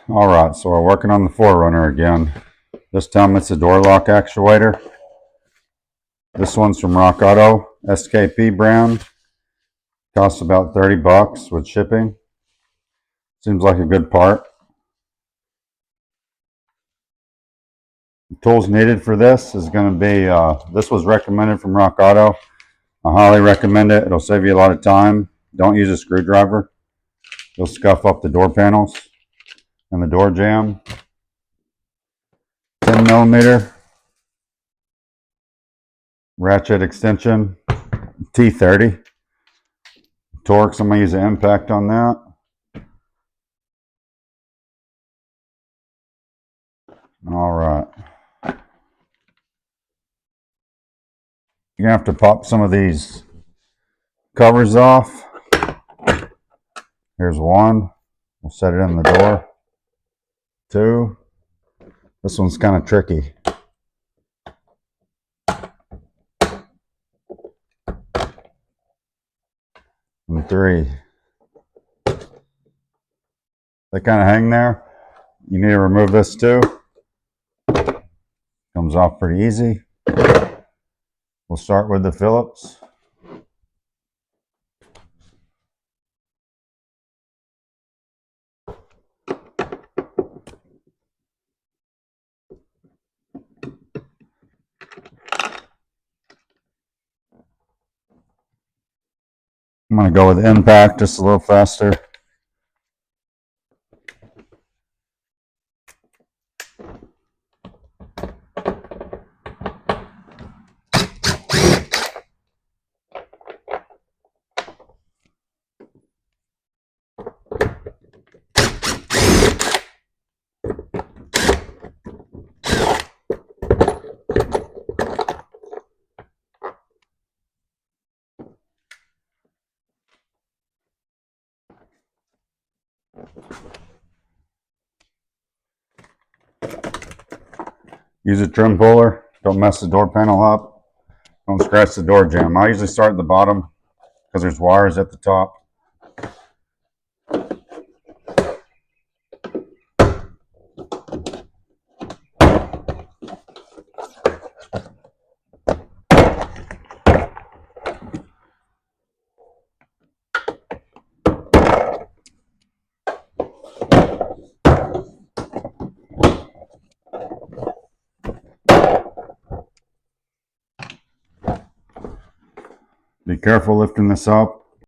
Alright, so we're working on the 4Runner again. This time it's a door lock actuator. This one's from Rock Auto, SKP brand. Costs about 30 bucks with shipping. Seems like a good part. The tools needed for this is going to be, this was recommended from Rock Auto. I highly recommend it. It'll save you a lot of time. Don't use a screwdriver. You'll scuff up the door panels and the door jamb. 10 millimeter ratchet extension, T30. Torx, I'm going to use an impact on that. All right. You're going to have to pop some of these covers off. Here's one. We'll set it in the door. Two. This one's kind of tricky. And three. They kind of hang there. You need to remove this too. Comes off pretty easy. We'll start with the Phillips. I'm going to go with impact just a little faster. Use a trim puller. Don't mess the door panel up. Don't scratch the door jamb. I usually start at the bottom because there's wires at the top. Be careful lifting this up.